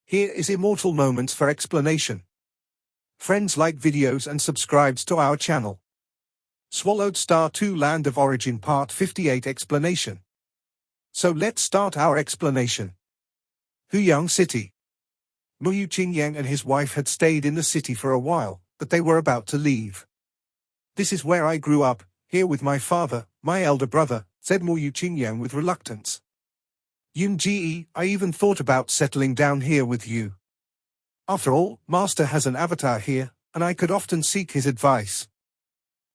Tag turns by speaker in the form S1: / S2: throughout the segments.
S1: Here is Immortal Moments for explanation. Friends, like videos and subscribes to our channel. Swallowed Star 2 Land of Origin Part 58 Explanation. So let's start our explanation. Huyang City. Mu Qingyang and his wife had stayed in the city for a while, but they were about to leave. This is where I grew up, here with my father, my elder brother, said Mu Qingyang with reluctance. Yunji, I even thought about settling down here with you. After all, Master has an avatar here, and I could often seek his advice.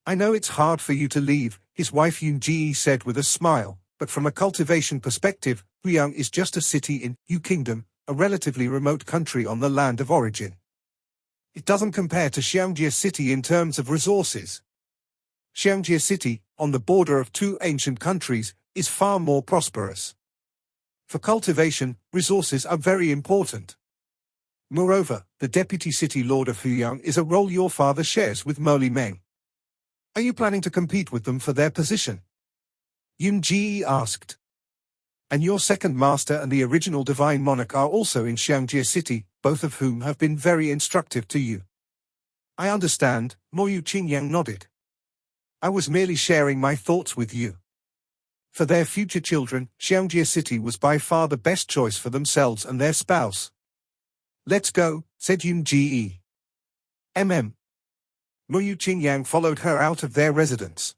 S1: I know it's hard for you to leave, his wife Yunji said with a smile, but from a cultivation perspective, Huyang is just a city in Yu Kingdom, a relatively remote country on the land of origin. It doesn't compare to Xiangjie City in terms of resources. Xiangjie City, on the border of two ancient countries, is far more prosperous. For cultivation, resources are very important. Moreover, the deputy city lord of Huyang is a role your father shares with Mo Meng. Are you planning to compete with them for their position? Yunji asked. And your second master and the original divine monarch are also in Xiangjie City, both of whom have been very instructive to you. I understand, Mo Qingyang nodded. I was merely sharing my thoughts with you. For their future children, Xiangjie City was by far the best choice for themselves and their spouse. Let's go, said Yunji. Mo Qingyang followed her out of their residence.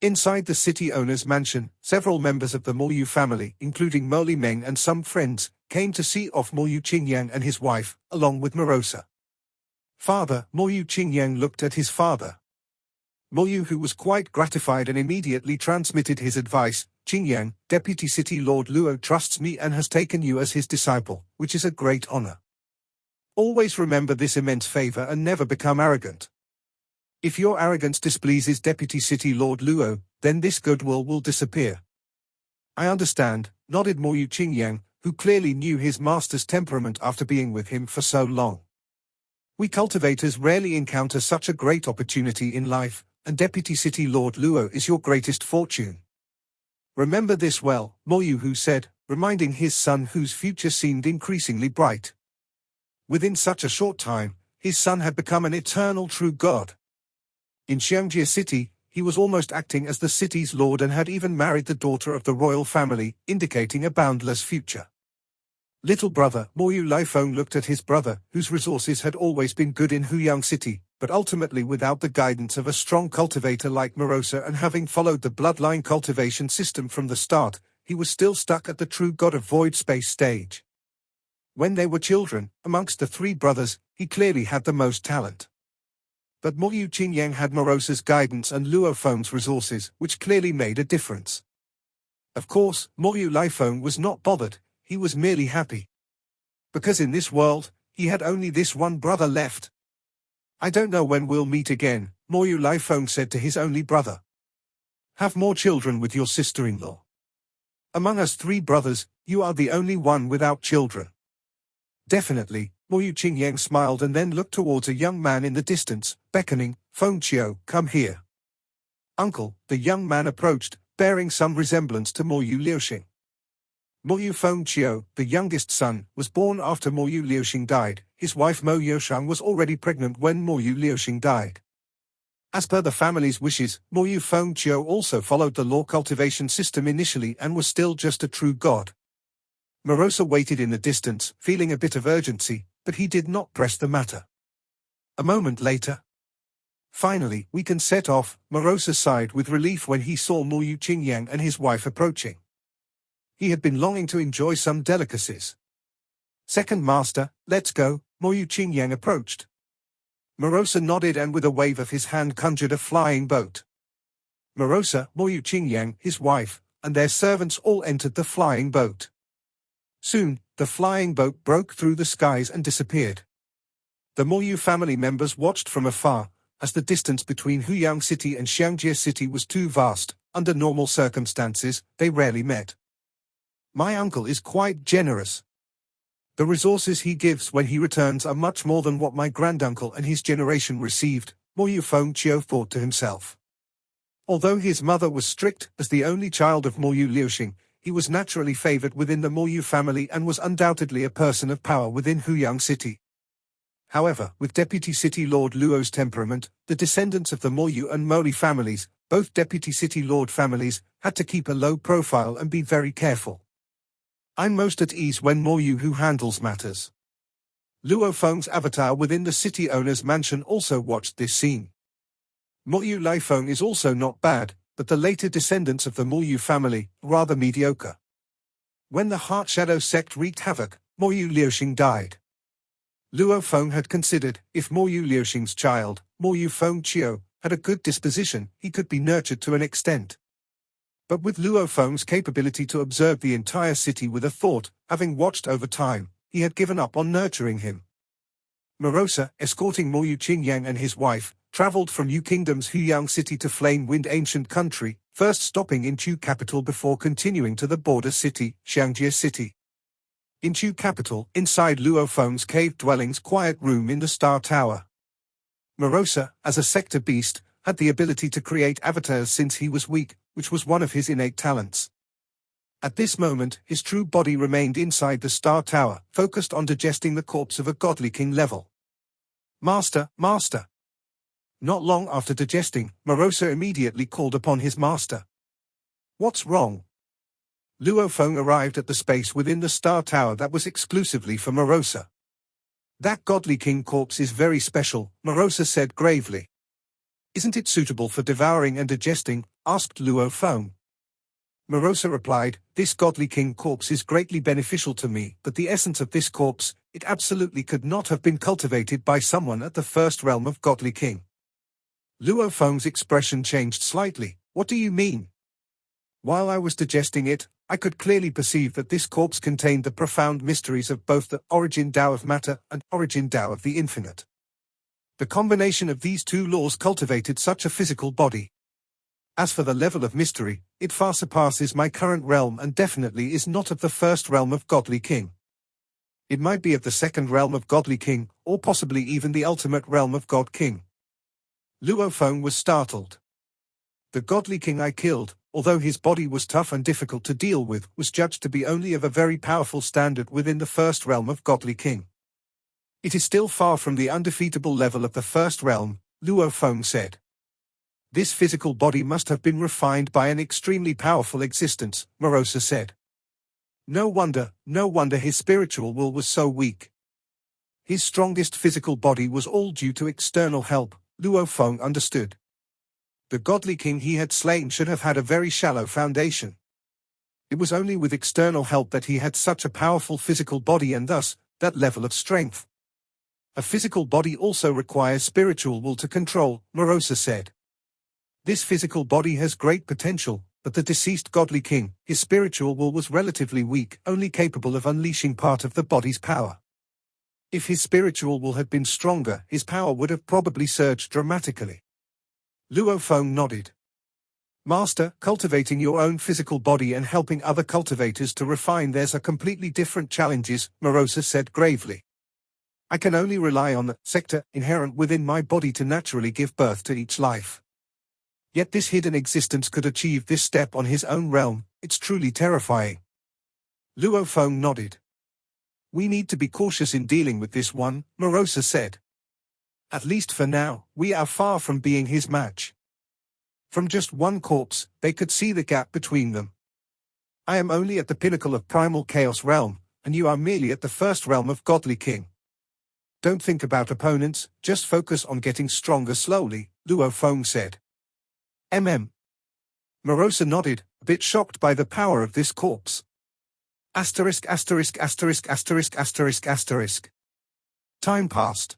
S1: Inside the city owner's mansion, several members of the Mo family, including Mo Meng and some friends, came to see off Mo Qingyang and his wife, along with Morosa. Father, Mo Qingyang looked at his father. Mo Yu, who was quite gratified and immediately transmitted his advice. Qingyang, Deputy City Lord Luo trusts me and has taken you as his disciple, which is a great honor. Always remember this immense favor and never become arrogant. If your arrogance displeases Deputy City Lord Luo, then this goodwill will disappear. I understand, nodded Mo Qingyang, who clearly knew his master's temperament after being with him for so long. We cultivators rarely encounter such a great opportunity in life, and Deputy City Lord Luo is your greatest fortune. Remember this well, Mo Yu said, reminding his son whose future seemed increasingly bright. Within such a short time, his son had become an eternal true god. In Xiangjie City, he was almost acting as the city's lord and had even married the daughter of the royal family, indicating a boundless future. Little brother Mo Lifeng looked at his brother, whose resources had always been good in Huyang City, but ultimately without the guidance of a strong cultivator like Morosa, and having followed the bloodline cultivation system from the start, he was still stuck at the true god of void space stage. When they were children, amongst the three brothers, he clearly had the most talent. But Mo Qingyang had Morosa's guidance and Luo Feng's resources, which clearly made a difference. Of course, Mo Lifeng was not bothered, he was merely happy. Because in this world, he had only this one brother left. I don't know when we'll meet again, Mo Lifeng said to his only brother. Have more children with your sister-in-law. Among us three brothers, you are the only one without children. Definitely, Mo Qingyang smiled and then looked towards a young man in the distance, beckoning, Feng Qiu, come here. Uncle, the young man approached, bearing some resemblance to Mo Liuxing. Mo Feng Qiu, the youngest son, was born after Mo Liuxing died. His wife Mo Youshang was already pregnant when Mo Liuxing died. As per the family's wishes, Mo Feng Qiu also followed the law cultivation system initially and was still just a true god. Morosa waited in the distance, feeling a bit of urgency, but he did not press the matter. A moment later. Finally, we can set off, Morosa sighed with relief when he saw Mo Qingyang and his wife approaching. He had been longing to enjoy some delicacies. Second master, let's go, Mo Qingyang approached. Morosa nodded and with a wave of his hand conjured a flying boat. Morosa, Mo Qingyang, his wife, and their servants all entered the flying boat. Soon, the flying boat broke through the skies and disappeared. The Mo family members watched from afar, as the distance between Huyang City and Xiangjie City was too vast. Under normal circumstances, they rarely met. My uncle is quite generous. The resources he gives when he returns are much more than what my granduncle and his generation received, Mo Feng Qiu thought to himself. Although his mother was strict as the only child of Mo Liuxing, he was naturally favored within the Moyu family and was undoubtedly a person of power within Huyang City. However, with Deputy City Lord Luo's temperament, the descendants of the Moyu and Moli families, both Deputy City Lord families, had to keep a low profile and be very careful. I'm most at ease when Moyu who handles matters. Luo Feng's avatar within the city owner's mansion also watched this scene. Moyu Lai Feng is also not bad, but the later descendants of the Moyu family, rather mediocre. When the Heart Shadow sect wreaked havoc, Moyu Liuxing died. Luo Feng had considered, if Moyu Liuxing's child, Moyu Feng Chiu, had a good disposition, he could be nurtured to an extent. But with Luo Feng's capability to observe the entire city with a thought, having watched over time, he had given up on nurturing him. Morosa, escorting Moyu Qingyang and his wife, traveled from Yu Kingdom's Huyang City to Flame Wind Ancient Country, first stopping in Chu capital before continuing to the border city, Xiangjie City. In Chu capital, inside Luo Feng's cave dwelling's quiet room in the Star Tower. Morosa, as a sector beast, had the ability to create avatars since he was weak, which was one of his innate talents. At this moment, his true body remained inside the Star Tower, focused on digesting the corpse of a godly king level. Master, Master! Not long after digesting, Morosa immediately called upon his master. What's wrong? Luo Feng arrived at the space within the Star Tower that was exclusively for Morosa. That godly king corpse is very special, Morosa said gravely. Isn't it suitable for devouring and digesting? Asked Luo Feng. Morosa replied, this godly king corpse is greatly beneficial to me, but the essence of this corpse, it absolutely could not have been cultivated by someone at the first realm of godly king. Luo Feng's expression changed slightly. What do you mean? While I was digesting it, I could clearly perceive that this corpse contained the profound mysteries of both the origin Tao of matter and origin Tao of the infinite. The combination of these two laws cultivated such a physical body. As for the level of mystery, it far surpasses my current realm and definitely is not of the first realm of godly king. It might be of the second realm of godly king, or possibly even the ultimate realm of god king. Luo Feng was startled. The godly king I killed, although his body was tough and difficult to deal with, was judged to be only of a very powerful standard within the first realm of godly king. It is still far from the undefeatable level of the first realm, Luo Feng said. This physical body must have been refined by an extremely powerful existence, Morosa said. No wonder his spiritual will was so weak. His strongest physical body was all due to external help, Luo Feng understood. The godly king he had slain should have had a very shallow foundation. It was only with external help that he had such a powerful physical body and thus, that level of strength. A physical body also requires spiritual will to control, Morosa said. This physical body has great potential, but the deceased godly king, his spiritual will was relatively weak, only capable of unleashing part of the body's power. If his spiritual will had been stronger, his power would have probably surged dramatically. Luo Feng nodded. Master, cultivating your own physical body and helping other cultivators to refine theirs are completely different challenges, Morosa said gravely. I can only rely on the sector inherent within my body to naturally give birth to each life. Yet this hidden existence could achieve this step on his own realm. It's truly terrifying. Luo Feng nodded. We need to be cautious in dealing with this one, Morosa said. At least for now, we are far from being his match. From just one corpse, they could see the gap between them. I am only at the pinnacle of primal chaos realm, and you are merely at the first realm of godly king. Don't think about opponents, just focus on getting stronger slowly, Luo Feng said. Morosa nodded, a bit shocked by the power of this corpse. Asterisk. Time passed.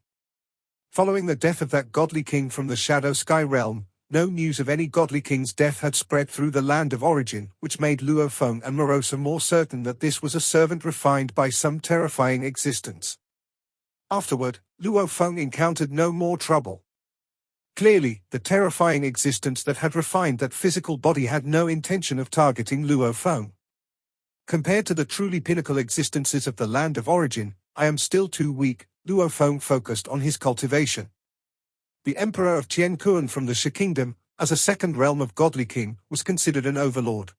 S1: Following the death of that godly king from the Shadow Sky realm, no news of any godly king's death had spread through the land of origin, which made Luo Feng and Morosa more certain that this was a servant refined by some terrifying existence. Afterward, Luo Feng encountered no more trouble. Clearly, the terrifying existence that had refined that physical body had no intention of targeting Luo Feng. Compared to the truly pinnacle existences of the land of origin, I am still too weak, Luo Feng focused on his cultivation. The Emperor of Tianquan from the Shi Kingdom, as a second realm of godly king, was considered an overlord.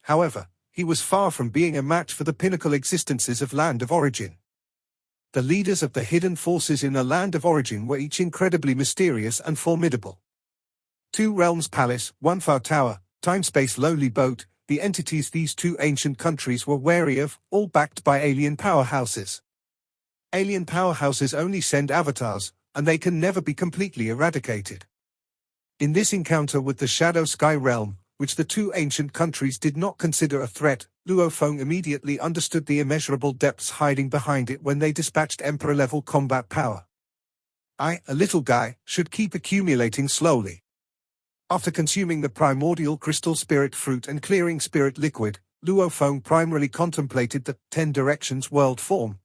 S1: However, he was far from being a match for the pinnacle existences of Land of Origin. The leaders of the hidden forces in the Land of Origin were each incredibly mysterious and formidable. 2 realms palace, 1 far tower, time-space lonely boat, the entities these 2 ancient countries were wary of, all backed by alien powerhouses. Alien powerhouses only send avatars, and they can never be completely eradicated. In this encounter with the Shadow Sky realm, which the 2 ancient countries did not consider a threat, Luo Feng immediately understood the immeasurable depths hiding behind it when they dispatched Emperor-level combat power. I, a little guy, should keep accumulating slowly. After consuming the primordial crystal spirit fruit and clearing spirit liquid, Luo Feng primarily contemplated the 10 directions world form.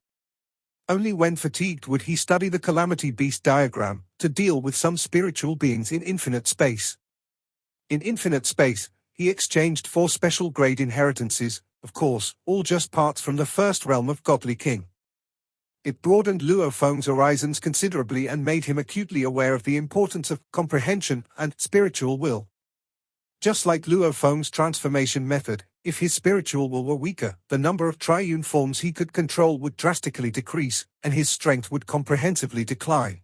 S1: Only when fatigued would he study the Calamity Beast diagram to deal with some spiritual beings in infinite space. In infinite space, he exchanged 4 special grade inheritances, of course, all just parts from the first realm of Godly King. It broadened Luo Feng's horizons considerably and made him acutely aware of the importance of comprehension and spiritual will. Just like Luo Feng's transformation method, if his spiritual will were weaker, the number of triune forms he could control would drastically decrease, and his strength would comprehensively decline.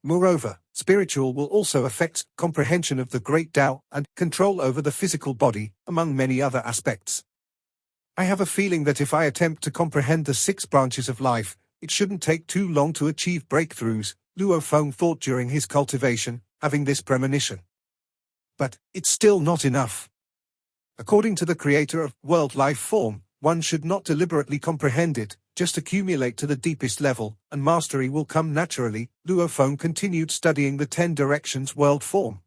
S1: Moreover, spiritual will also affects comprehension of the Great Tao and control over the physical body, among many other aspects. I have a feeling that if I attempt to comprehend the 6 branches of life, it shouldn't take too long to achieve breakthroughs, Luo Feng thought during his cultivation, having this premonition. But it's still not enough. According to the creator of world life form, one should not deliberately comprehend it, just accumulate to the deepest level, and mastery will come naturally. Luo Feng continued studying the 10 directions world form.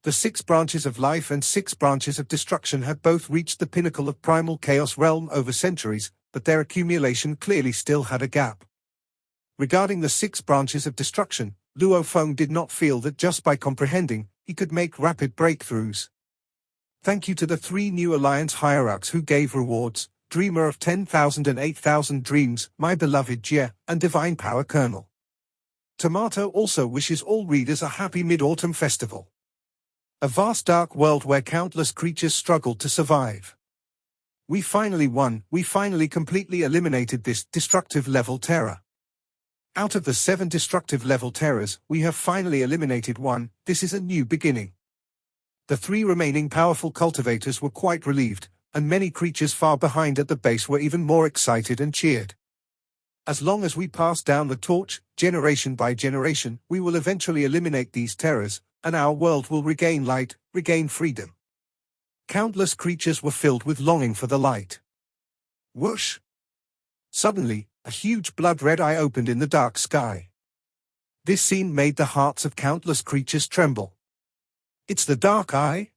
S1: The 6 branches of life and 6 branches of destruction had both reached the pinnacle of primal chaos realm over centuries, but their accumulation clearly still had a gap. Regarding the 6 branches of destruction, Luo Feng did not feel that just by comprehending, he could make rapid breakthroughs. Thank you to the 3 new Alliance hierarchs who gave rewards, Dreamer of 10,000 and 8,000 Dreams, my beloved Jie, and Divine Power Colonel. Tomato also wishes all readers a happy Mid-Autumn Festival. A vast dark world where countless creatures struggled to survive. We finally won, we finally completely eliminated this destructive level terror. Out of the 7 destructive level terrors, we have finally eliminated 1, this is a new beginning. The 3 remaining powerful cultivators were quite relieved, and many creatures far behind at the base were even more excited and cheered. As long as we pass down the torch, generation by generation, we will eventually eliminate these terrors, and our world will regain light, regain freedom. Countless creatures were filled with longing for the light. Whoosh! Suddenly, a huge blood-red eye opened in the dark sky. This scene made the hearts of countless creatures tremble. It's the Dark Eye?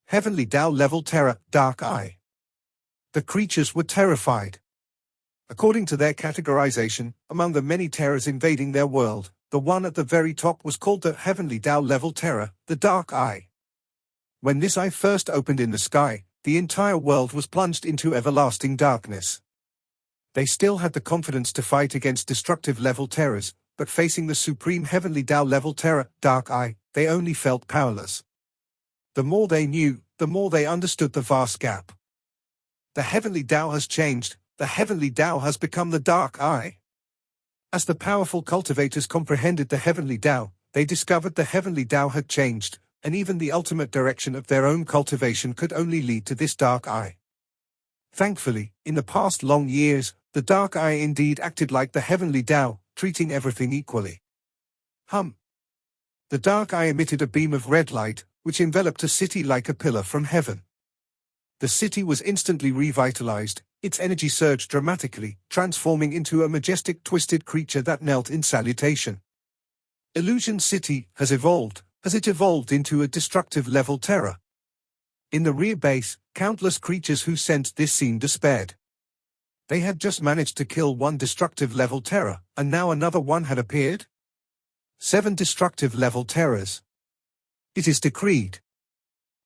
S1: Heavenly Tao level terror, Dark Eye. The creatures were terrified. According to their categorization, among the many terrors invading their world, the one at the very top was called the Heavenly Tao level terror, the Dark Eye. When this eye first opened in the sky, the entire world was plunged into everlasting darkness. They still had the confidence to fight against destructive level terrors, but facing the supreme Heavenly Tao level terror, Dark Eye, they only felt powerless. The more they knew, the more they understood the vast gap. The Heavenly Tao has changed, the Heavenly Tao has become the Dark Eye. As the powerful cultivators comprehended the Heavenly Tao, they discovered the Heavenly Tao had changed, and even the ultimate direction of their own cultivation could only lead to this Dark Eye. Thankfully, in the past long years, the Dark Eye indeed acted like the Heavenly Tao, treating everything equally. The Dark Eye emitted a beam of red light, which enveloped a city like a pillar from heaven. The city was instantly revitalized, its energy surged dramatically, transforming into a majestic twisted creature that knelt in salutation. Illusion City has evolved, as it evolved into a destructive level terror. In the rear base, countless creatures who sensed this scene despaired. They had just managed to kill 1 destructive level terror, and now another one had appeared? 7 destructive level terrors. It is decreed.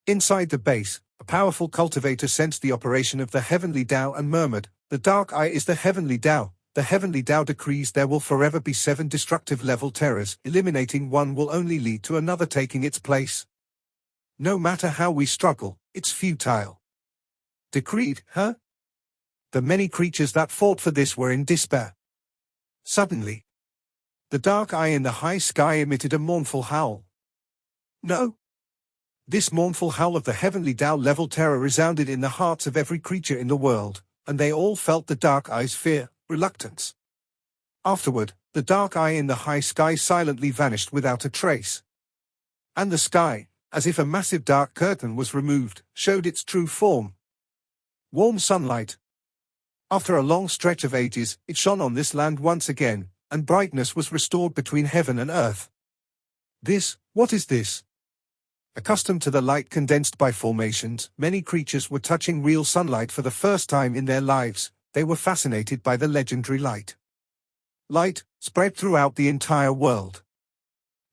S1: Inside the base, a powerful cultivator sensed the operation of the Heavenly Tao and murmured, "The Dark Eye is the Heavenly Tao. The Heavenly Tao decrees there will forever be 7 destructive level terrors. Eliminating 1 will only lead to another taking its place. No matter how we struggle, it's futile." Decreed, huh? The many creatures that fought for this were in despair. Suddenly, the dark eye in the high sky emitted a mournful howl. No! This mournful howl of the heavenly Tao-level terror resounded in the hearts of every creature in the world, and they all felt the dark eye's fear, reluctance. Afterward, the dark eye in the high sky silently vanished without a trace. And the sky, as if a massive dark curtain was removed, showed its true form. Warm sunlight. After a long stretch of ages, it shone on this land once again, and brightness was restored between heaven and earth. What is this? Accustomed to the light condensed by formations, many creatures were touching real sunlight for the first time in their lives. They were fascinated by the legendary light. Light spread throughout the entire world.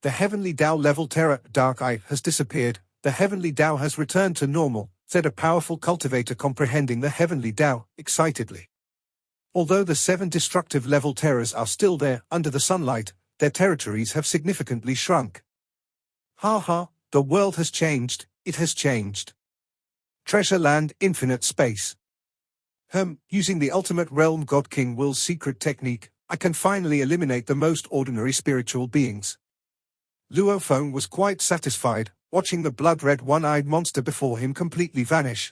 S1: The heavenly Tao-level terror dark eye has disappeared. The heavenly Tao has returned to normal, said a powerful cultivator comprehending the heavenly Tao, excitedly. Although the 7 destructive level terrors are still there, under the sunlight, their territories have significantly shrunk. Ha ha, the world has changed, it has changed. Treasure land, infinite space. Using the ultimate realm God King Will's secret technique, I can finally eliminate the most ordinary spiritual beings. Luo Feng was quite satisfied, watching the blood-red one-eyed monster before him completely vanish.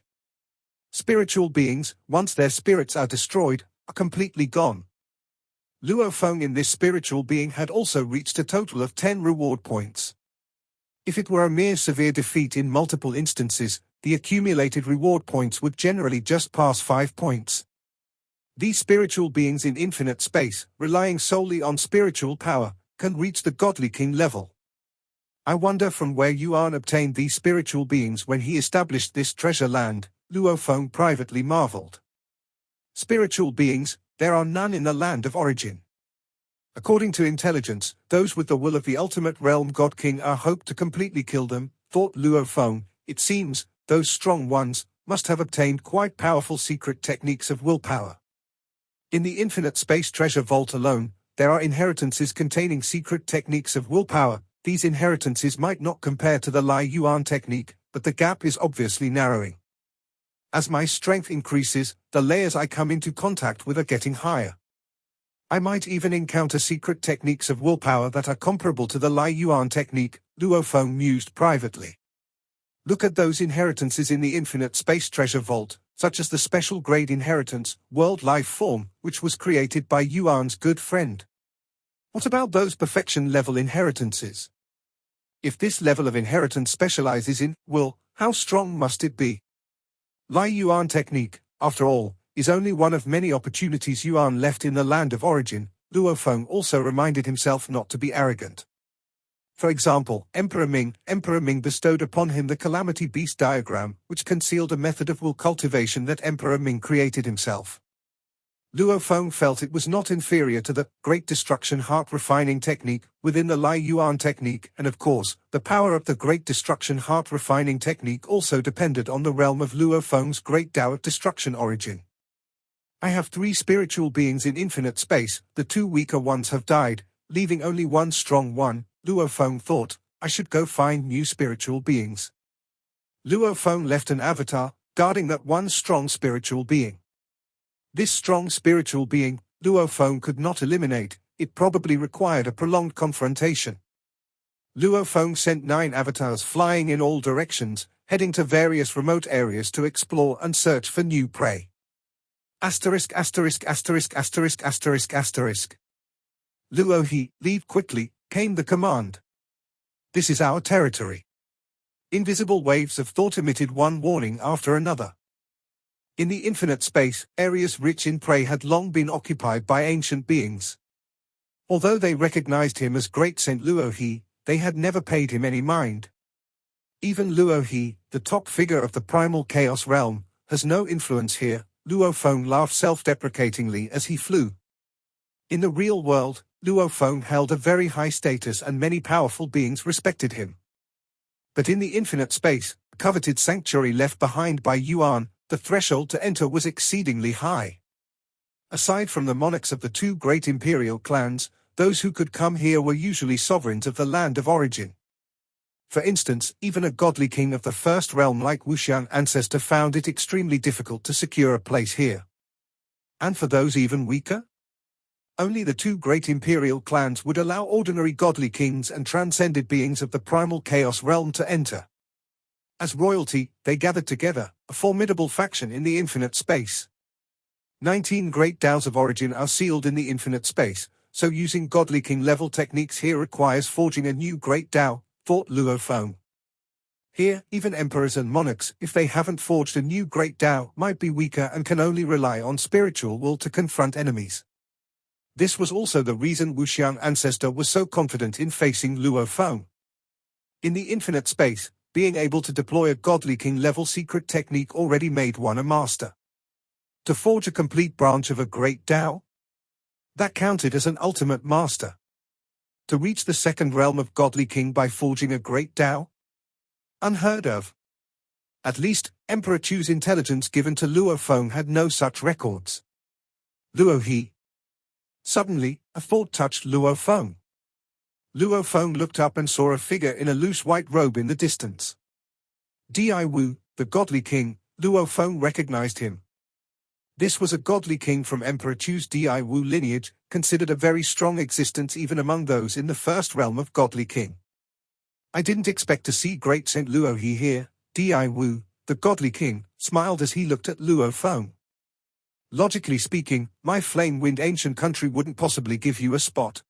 S1: Spiritual beings, once their spirits are destroyed, are completely gone. Luo Feng in this spiritual being had also reached a total of 10 reward points. If it were a mere severe defeat in multiple instances, the accumulated reward points would generally just pass 5 points. These spiritual beings in infinite space, relying solely on spiritual power, can reach the godly king level. I wonder from where Yuan obtained these spiritual beings when he established this treasure land, Luo Feng privately marveled. Spiritual beings, there are none in the land of origin. According to intelligence, those with the will of the ultimate realm God King are hoped to completely kill them, thought Luo Feng. It seems, those strong ones must have obtained quite powerful secret techniques of willpower. In the infinite space treasure vault alone, there are inheritances containing secret techniques of willpower. These inheritances might not compare to the Lai Yuan technique, but the gap is obviously narrowing. As my strength increases, the layers I come into contact with are getting higher. I might even encounter secret techniques of willpower that are comparable to the Lai Yuan technique, Luo Feng mused privately. Look at those inheritances in the infinite space treasure vault, such as the special grade inheritance, World Life Form, which was created by Yuan's good friend. What about those perfection level inheritances? If this level of inheritance specializes in will, how strong must it be? Lai Yuan technique, after all, is only one of many opportunities Yuan left in the land of origin. Luo Feng also reminded himself not to be arrogant. For example, Emperor Ming bestowed upon him the Calamity Beast diagram, which concealed a method of will cultivation that Emperor Ming created himself. Luo Feng felt it was not inferior to the Great Destruction Heart Refining Technique within the Lai Yuan technique, and of course, the power of the Great Destruction Heart Refining Technique also depended on the realm of Luo Feng's Great Tao of Destruction origin. I have 3 spiritual beings in infinite space, the 2 weaker ones have died, leaving only one strong one. Luo Feng thought, I should go find new spiritual beings. Luo Feng left an avatar, guarding that one strong spiritual being. This strong spiritual being, Luo Feng could not eliminate. It probably required a prolonged confrontation. Luo Feng sent 9 avatars flying in all directions, heading to various remote areas to explore and search for new prey. Asterisk. Luo He, leave quickly, came the command. This is our territory. Invisible waves of thought emitted one warning after another. In the infinite space, areas rich in prey had long been occupied by ancient beings. Although they recognized him as Great Saint Luo He, they had never paid him any mind. Even Luo He, the top figure of the primal chaos realm, has no influence here. Luo Feng laughed self-deprecatingly as he flew. In the real world, Luo Feng held a very high status and many powerful beings respected him. But in the infinite space, coveted sanctuary left behind by Yuan, the threshold to enter was exceedingly high. Aside from the monarchs of the 2 great imperial clans, those who could come here were usually sovereigns of the land of origin. For instance, even a godly king of the first realm like Wuxian ancestor found it extremely difficult to secure a place here. And for those even weaker? Only the two great imperial clans would allow ordinary godly kings and transcended beings of the primal chaos realm to enter. As royalty, they gathered together, a formidable faction in the infinite space. 19 great Daos of origin are sealed in the infinite space, so using godly king level techniques here requires forging a new great Dao, thought Luo Feng. Here, even emperors and monarchs, if they haven't forged a new great Dao, might be weaker and can only rely on spiritual will to confront enemies. This was also the reason Wuxian ancestor was so confident in facing Luo Feng. In the infinite space, being able to deploy a godly king level secret technique already made one a master. To forge a complete branch of a great Dao? That counted as an ultimate master. To reach the second realm of godly king by forging a great Dao? Unheard of. At least, Emperor Chu's intelligence given to Luo Feng had no such records. Luo He. Suddenly, a thought touched Luo Feng. Luo Feng looked up and saw a figure in a loose white robe in the distance. Di Wu, the godly king. Luo Feng recognized him. This was a godly king from Emperor Chu's Di Wu lineage, considered a very strong existence even among those in the first realm of godly king. I didn't expect to see great Saint Luo He here. Di Wu, the godly king, smiled as he looked at Luo Feng. Logically speaking, my flame-wind ancient country wouldn't possibly give you a spot.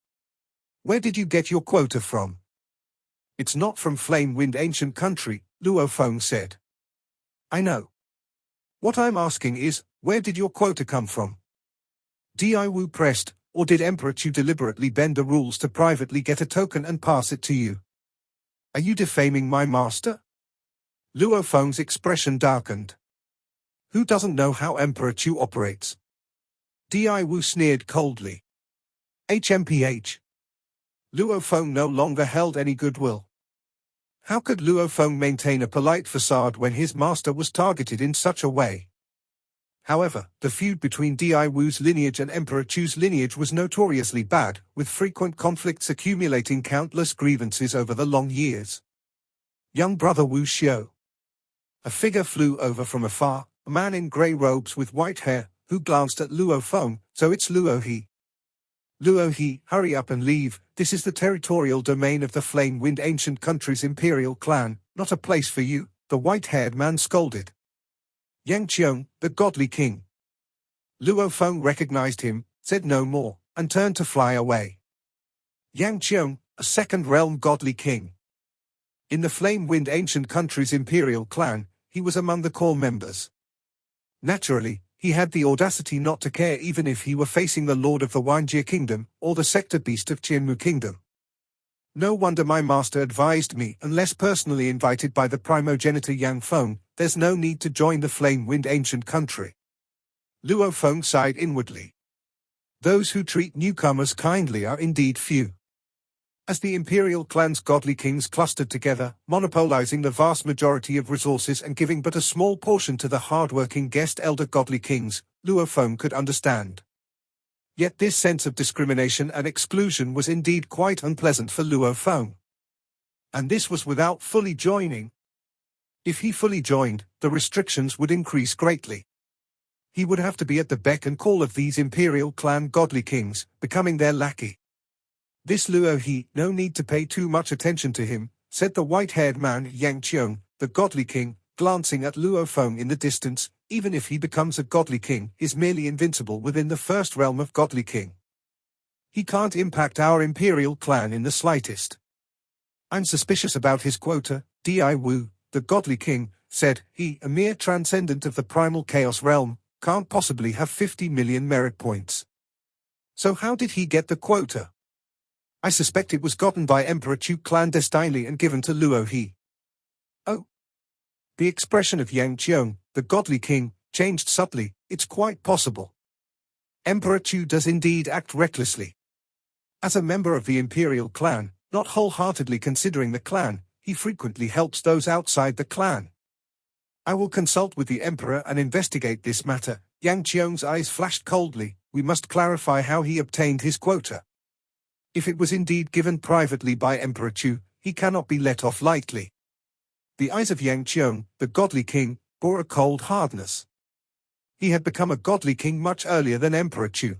S1: Where did you get your quota from? It's not from flame-wind ancient country, Luo Feng said. I know. What I'm asking is, where did your quota come from? Di Wu pressed, or did Emperor Chu deliberately bend the rules to privately get a token and pass it to you? Are you defaming my master? Luo Feng's expression darkened. Who doesn't know how Emperor Chu operates? Di Wu sneered coldly. HMPH. Luo Feng no longer held any goodwill. How could Luo Feng maintain a polite facade when his master was targeted in such a way? However, the feud between Di Wu's lineage and Emperor Chu's lineage was notoriously bad, with frequent conflicts accumulating countless grievances over the long years. Young brother Wu Xiu. A figure flew over from afar, a man in grey robes with white hair, who glanced at Luo Feng. So it's Luo He. Luo He, hurry up and leave. This is the territorial domain of the Flame-Wind Ancient Country's Imperial clan, not a place for you, the white-haired man scolded. Yang Qiong, the godly king. Luo Feng recognized him, said no more, and turned to fly away. Yang Qiong, a second realm godly king. In the Flame-Wind Ancient Country's Imperial clan, he was among the core members. Naturally, he had the audacity not to care even if he were facing the Lord of the Wanjie Kingdom, or the Sector Beast of Qianmu Kingdom. No wonder my master advised me, unless personally invited by the primogenitor Yang Feng, there's no need to join the Flame-Wind Ancient Country. Luo Feng sighed inwardly. Those who treat newcomers kindly are indeed few. As the Imperial clan's godly kings clustered together, monopolizing the vast majority of resources and giving but a small portion to the hard-working guest elder godly kings, Luo Feng could understand. Yet this sense of discrimination and exclusion was indeed quite unpleasant for Luo Feng. And this was without fully joining. If he fully joined, the restrictions would increase greatly. He would have to be at the beck and call of these Imperial clan godly kings, becoming their lackey. This Luo He, no need to pay too much attention to him, said the white-haired man Yang Qiong, the godly king, glancing at Luo Feng in the distance. Even if he becomes a godly king, is merely invincible within the first realm of godly king. He can't impact our Imperial clan in the slightest. I'm suspicious about his quota, Di Wu, the godly king, said. He, a mere transcendent of the primal chaos realm, can't possibly have 50 million merit points. So how did he get the quota? I suspect it was gotten by Emperor Chu clandestinely and given to Luo He. Oh. The expression of Yang Qiong, the godly king, changed subtly. It's quite possible. Emperor Chu does indeed act recklessly. As a member of the Imperial clan, not wholeheartedly considering the clan, he frequently helps those outside the clan. I will consult with the Emperor and investigate this matter. Yang Qiong's eyes flashed coldly. We must clarify how he obtained his quota. If it was indeed given privately by Emperor Chu, he cannot be let off lightly. The eyes of Yang Qiong, the godly king, bore a cold hardness. He had become a godly king much earlier than Emperor Chu.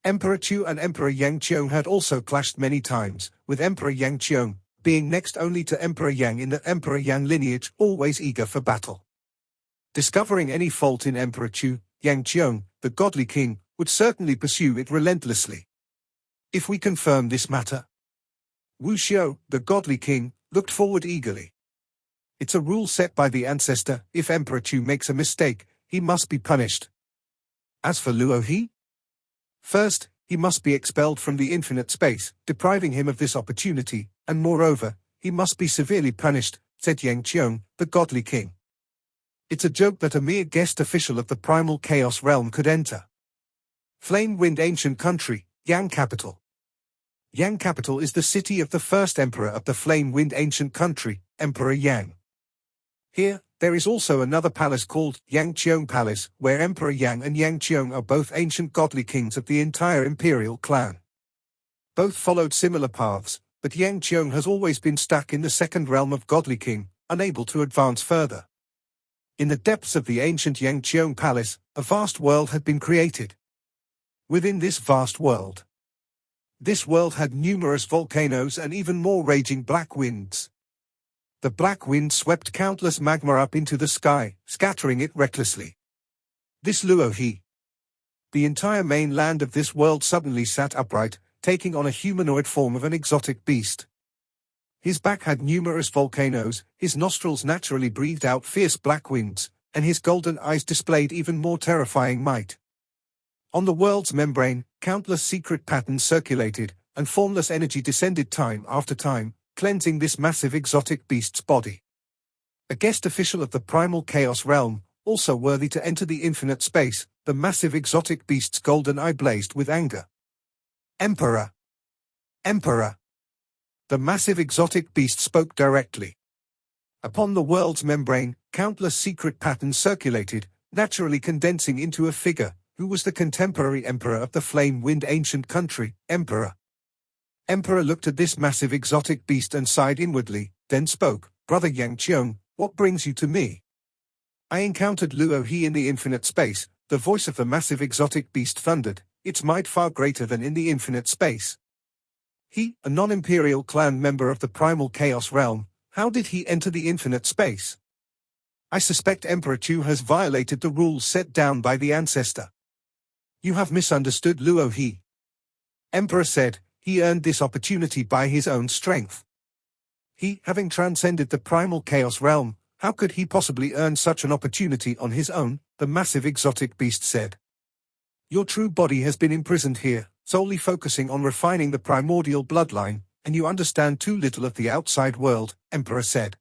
S1: Emperor Chu and Emperor Yang Qiong had also clashed many times, with Emperor Yang Qiong being next only to Emperor Yang in the Emperor Yang lineage, always eager for battle. Discovering any fault in Emperor Chu, Yang Qiong, the godly king, would certainly pursue it relentlessly. If we confirm this matter, Wu Xiu, the godly king, looked forward eagerly. It's a rule set by the ancestor: if Emperor Chu makes a mistake, he must be punished. As for Luo He, first, he must be expelled from the infinite space, depriving him of this opportunity, and moreover, he must be severely punished, said Yang Qiong, the godly king. It's a joke that a mere guest official of the primal chaos realm could enter. Flame Wind Ancient Country, Yang Capital. Yang Capital is the city of the first emperor of the Flame Wind Ancient Country, Emperor Yang. Here, there is also another palace called Yang Qiong Palace, where Emperor Yang and Yang Qiong are both ancient godly kings of the entire Imperial clan. Both followed similar paths, but Yang Qiong has always been stuck in the second realm of godly king, unable to advance further. In the depths of the ancient Yang Qiong Palace, a vast world had been created. Within this vast world, this world had numerous volcanoes and even more raging black winds. The black wind swept countless magma up into the sky, scattering it recklessly. This Luo He. The entire mainland of this world suddenly sat upright, taking on a humanoid form of an exotic beast. His back had numerous volcanoes, his nostrils naturally breathed out fierce black winds, and his golden eyes displayed even more terrifying might. On the world's membrane, countless secret patterns circulated, and formless energy descended time after time, cleansing this massive exotic beast's body. A guest official of the primal chaos realm, also worthy to enter the infinite space, the massive exotic beast's golden eye blazed with anger. Emperor! Emperor! The massive exotic beast spoke directly. Upon the world's membrane, countless secret patterns circulated, naturally condensing into a figure, who was the contemporary emperor of the Flame Wind Ancient Country, Emperor. Emperor looked at this massive exotic beast and sighed inwardly, then spoke, "Brother Yang Qiong, what brings you to me?" "I encountered Luo He in the infinite space," the voice of the massive exotic beast thundered, its might far greater than in the infinite space. He, a non-imperial clan member of the primal chaos realm, how did he enter the infinite space? I suspect Emperor Chu has violated the rules set down by the ancestor. You have misunderstood Luo He. Emperor said, he earned this opportunity by his own strength. He, having transcended the primal chaos realm, how could he possibly earn such an opportunity on his own? The massive exotic beast said. Your true body has been imprisoned here, solely focusing on refining the primordial bloodline, and you understand too little of the outside world, Emperor said.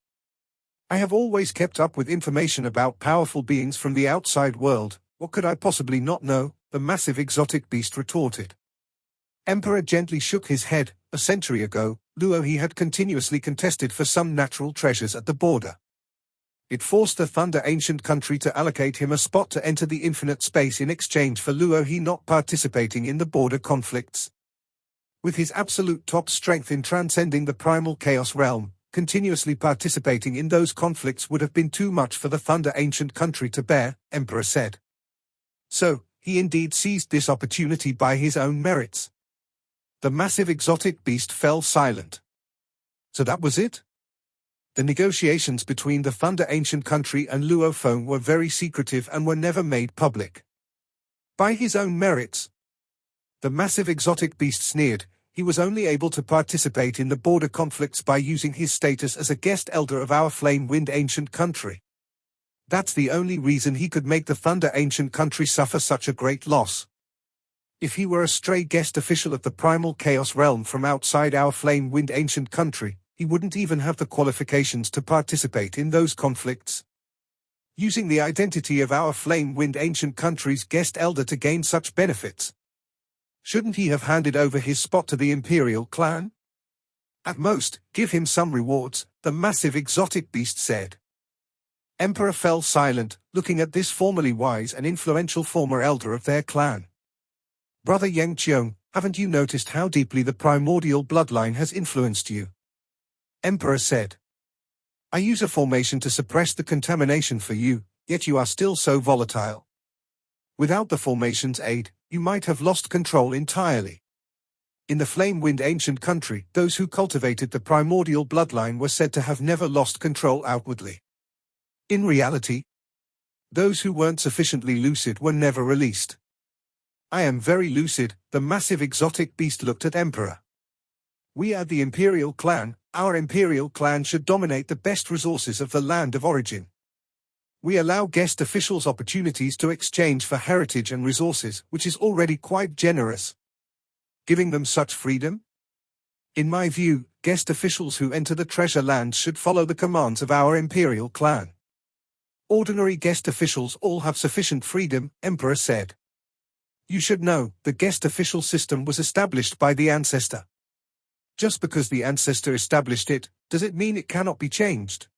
S1: I have always kept up with information about powerful beings from the outside world, what could I possibly not know? The massive exotic beast retorted. Emperor gently shook his head. A century ago, Luo He had continuously contested for some natural treasures at the border. It forced the Thunder Ancient Country to allocate him a spot to enter the infinite space in exchange for Luo He not participating in the border conflicts. With his absolute top strength in transcending the primal chaos realm, continuously participating in those conflicts would have been too much for the Thunder Ancient Country to bear, Emperor said. So, he indeed seized this opportunity by his own merits. The massive exotic beast fell silent. So that was it? The negotiations between the Thunder Ancient Country and Luo Feng were very secretive and were never made public. By his own merits? The massive exotic beast sneered. He was only able to participate in the border conflicts by using his status as a guest elder of our Flame Wind Ancient Country. That's the only reason he could make the Thunder Ancient Country suffer such a great loss. If he were a stray guest official of the primal chaos realm from outside our Flame Wind Ancient Country, he wouldn't even have the qualifications to participate in those conflicts. Using the identity of our Flame Wind Ancient Country's guest elder to gain such benefits. Shouldn't he have handed over his spot to the Imperial clan? At most, give him some rewards, the massive exotic beast said. Emperor fell silent, looking at this formerly wise and influential former elder of their clan. Brother Yang Qiong, haven't you noticed how deeply the primordial bloodline has influenced you? Emperor said. I use a formation to suppress the contamination for you, yet you are still so volatile. Without the formation's aid, you might have lost control entirely. In the flame-wind ancient country, those who cultivated the primordial bloodline were said to have never lost control outwardly. In reality, those who weren't sufficiently lucid were never released. I am very lucid, the massive exotic beast looked at Emperor. We are the Imperial clan, our Imperial clan should dominate the best resources of the land of origin. We allow guest officials opportunities to exchange for heritage and resources, which is already quite generous. Giving them such freedom? In my view, guest officials who enter the treasure land should follow the commands of our Imperial clan. Ordinary guest officials all have sufficient freedom, Emperor said. You should know, the guest official system was established by the ancestor. Just because the ancestor established it, does it mean it cannot be changed?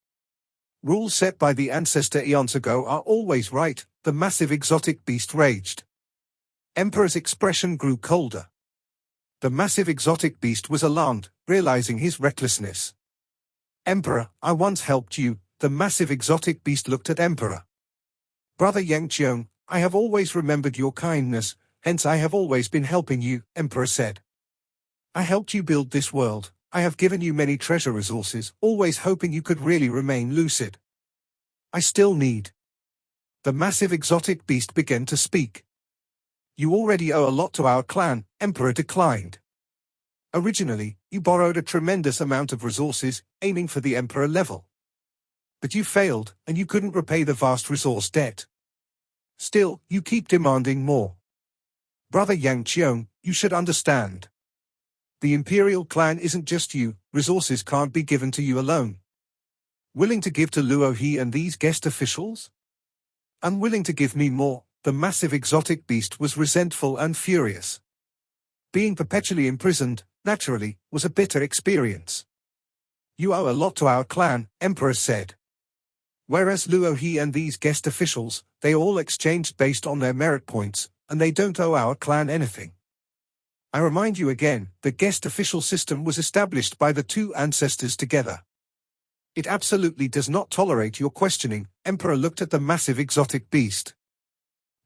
S1: Rules set by the ancestor eons ago are always right, the massive exotic beast raged. Emperor's expression grew colder. The massive exotic beast was alarmed, realizing his recklessness. Emperor, I once helped you, the massive exotic beast looked at Emperor. Brother Yangqiong, I have always remembered your kindness, hence I have always been helping you, Emperor said. I helped you build this world, I have given you many treasure resources, always hoping you could really remain lucid. I still need. The massive exotic beast began to speak. You already owe a lot to our clan, Emperor declined. Originally, you borrowed a tremendous amount of resources, aiming for the Emperor level. But you failed, and you couldn't repay the vast resource debt. Still, you keep demanding more. Brother Yangqiong, you should understand. The Imperial clan isn't just you, resources can't be given to you alone. Willing to give to Luo He and these guest officials? Unwilling to give me more, the massive exotic beast was resentful and furious. Being perpetually imprisoned, naturally, was a bitter experience. You owe a lot to our clan, Emperor said. Whereas Luo He and these guest officials, they all exchanged based on their merit points, and they don't owe our clan anything. I remind you again, the guest official system was established by the two ancestors together. It absolutely does not tolerate your questioning, Emperor looked at the massive exotic beast.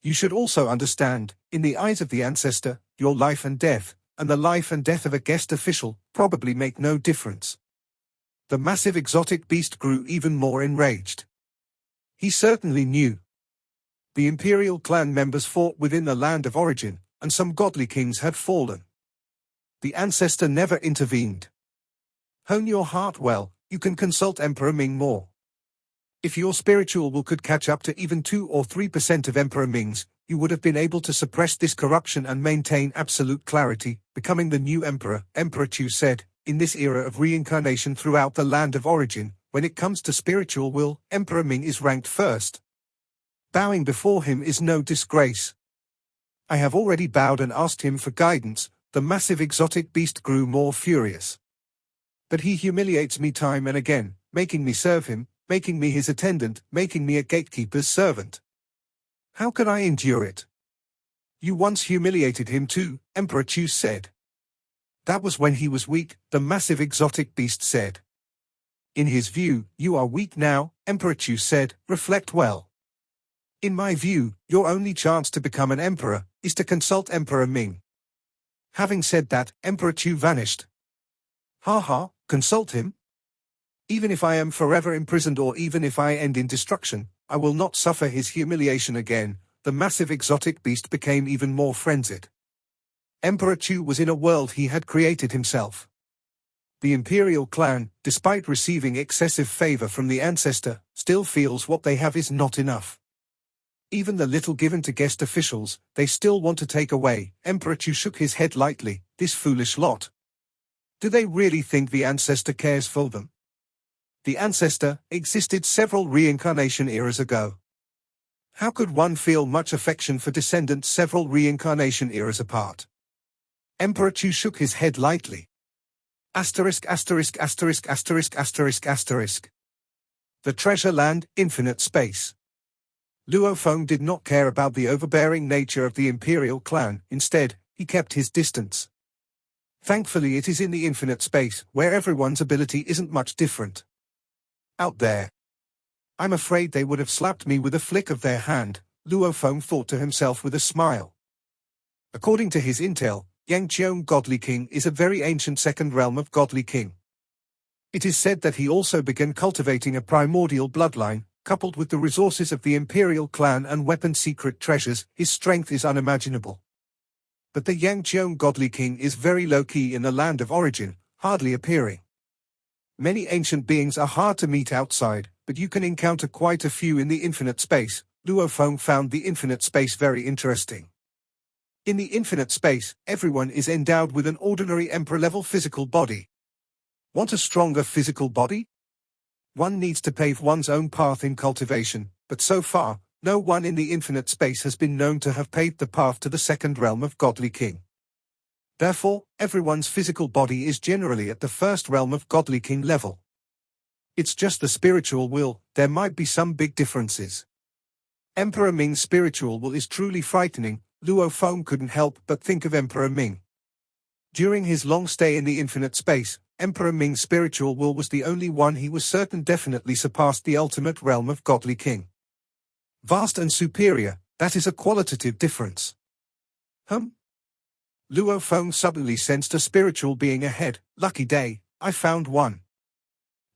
S1: You should also understand, in the eyes of the ancestor, your life and death, and the life and death of a guest official, probably make no difference. The massive exotic beast grew even more enraged. He certainly knew. The Imperial clan members fought within the land of origin, and some godly kings had fallen. The ancestor never intervened. Hone your heart well, you can consult Emperor Ming more. If your spiritual will could catch up to even 2 or 3% of Emperor Ming's, you would have been able to suppress this corruption and maintain absolute clarity, becoming the new emperor, Emperor Chu said. In this era of reincarnation throughout the land of origin, when it comes to spiritual will, Emperor Ming is ranked first. Bowing before him is no disgrace. I have already bowed and asked him for guidance, the massive exotic beast grew more furious. But he humiliates me time and again, making me serve him, making me his attendant, making me a gatekeeper's servant. How can I endure it? You once humiliated him too, Emperor Chu said. That was when he was weak, the massive exotic beast said. In his view, you are weak now, Emperor Chu said, reflect well. In my view, your only chance to become an emperor is to consult Emperor Ming. Having said that, Emperor Chu vanished. Consult him? Even if I am forever imprisoned or even if I end in destruction, I will not suffer his humiliation again. The massive exotic beast became even more frenzied. Emperor Chu was in a world he had created himself. The Imperial clan, despite receiving excessive favor from the ancestor, still feels what they have is not enough. Even the little given to guest officials, they still want to take away. Emperor Chu shook his head lightly, this foolish lot. Do they really think the ancestor cares for them? The ancestor existed several reincarnation eras ago. How could one feel much affection for descendants several reincarnation eras apart? Emperor Chu shook his head lightly. Asterisk. The treasure land, infinite space. Luo Feng did not care about the overbearing nature of the Imperial clan, instead, he kept his distance. Thankfully it is in the infinite space, where everyone's ability isn't much different. Out there. I'm afraid they would have slapped me with a flick of their hand, Luo Feng thought to himself with a smile. According to his intel, Yangqiong Godly King is a very ancient second realm of Godly King. It is said that he also began cultivating a primordial bloodline, coupled with the resources of the Imperial clan and weapon secret treasures, his strength is unimaginable. But the Yangqiong Godly King is very low-key in the land of origin, hardly appearing. Many ancient beings are hard to meet outside, but you can encounter quite a few in the infinite space. Luo Feng found the infinite space very interesting. In the infinite space, everyone is endowed with an ordinary emperor-level physical body. Want a stronger physical body? One needs to pave one's own path in cultivation, but so far, no one in the infinite space has been known to have paved the path to the second realm of Godly King. Therefore, everyone's physical body is generally at the first realm of Godly King level. It's just the spiritual will, there might be some big differences. Emperor Ming's spiritual will is truly frightening. Luo Feng couldn't help but think of Emperor Ming. During his long stay in the infinite space, Emperor Ming's spiritual will was the only one he was certain definitely surpassed the ultimate realm of Godly King. Vast and superior, that is a qualitative difference. Luo Feng suddenly sensed a spiritual being ahead. Lucky day, I found one.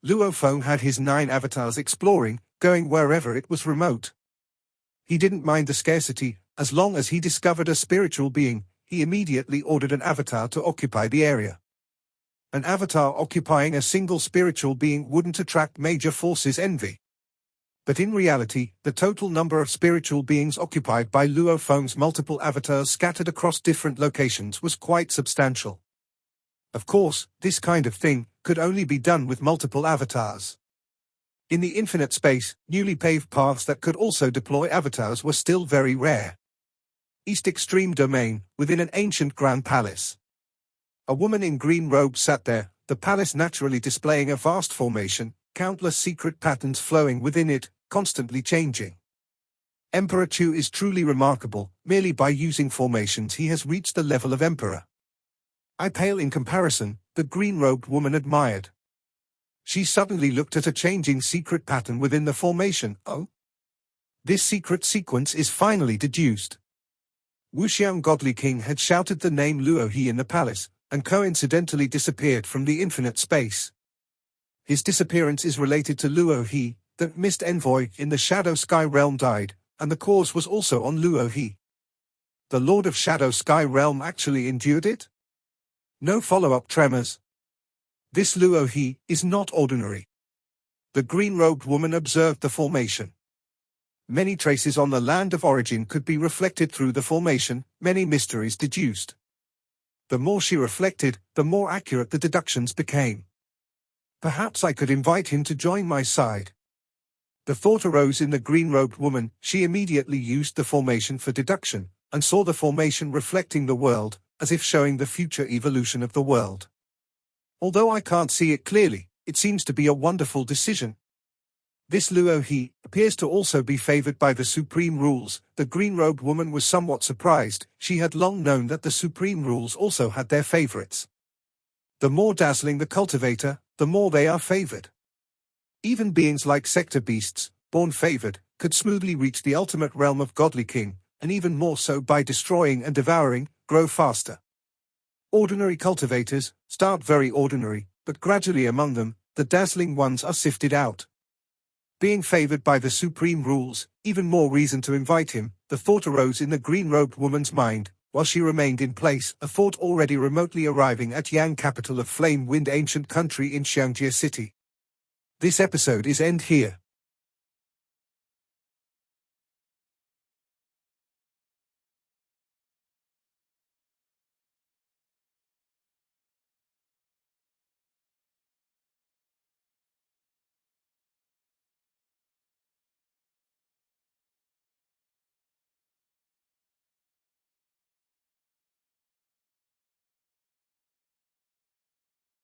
S1: Luo Feng had his 9 avatars exploring, going wherever it was remote. He didn't mind the scarcity, as long as he discovered a spiritual being. He immediately ordered an avatar to occupy the area. An avatar occupying a single spiritual being wouldn't attract major forces' envy. But in reality, the total number of spiritual beings occupied by Luo Feng's multiple avatars scattered across different locations was quite substantial. Of course, this kind of thing could only be done with multiple avatars. In the infinite space, newly paved paths that could also deploy avatars were still very rare. East Extreme Domain, within an ancient grand palace. A woman in green robes sat there, the palace naturally displaying a vast formation, countless secret patterns flowing within it, constantly changing. Emperor Chu is truly remarkable. Merely by using formations he has reached the level of emperor. I pale in comparison, the green-robed woman admired. She suddenly looked at a changing secret pattern within the formation. Oh? This secret sequence is finally deduced. Wuxiang Godly King had shouted the name Luo He in the palace, and coincidentally disappeared from the infinite space. His disappearance is related to Luo He. The mist envoy in the Shadow Sky Realm died, and the cause was also on Luo He. The Lord of Shadow Sky Realm actually endured it? No follow-up tremors. This Luo He is not ordinary. The green-robed woman observed the formation. Many traces on the land of origin could be reflected through the formation, many mysteries deduced. The more she reflected, the more accurate the deductions became. Perhaps I could invite him to join my side. The thought arose in the green-robed woman. She immediately used the formation for deduction, and saw the formation reflecting the world, as if showing the future evolution of the world. Although I can't see it clearly, it seems to be a wonderful decision. This Luo He appears to also be favored by the supreme rules. The green-robed woman was somewhat surprised. She had long known that the supreme rules also had their favorites. The more dazzling the cultivator, the more they are favored. Even beings like sector beasts, born favored, could smoothly reach the ultimate realm of Godly King, and even more so by destroying and devouring, grow faster. Ordinary cultivators start very ordinary, but gradually among them, the dazzling ones are sifted out. Being favored by the supreme rules, even more reason to invite him. The thought arose in the green-robed woman's mind, while she remained in place, a thought already remotely arriving at Yang, capital of Flame Wind, ancient country in Xiangjie City. This episode is end here.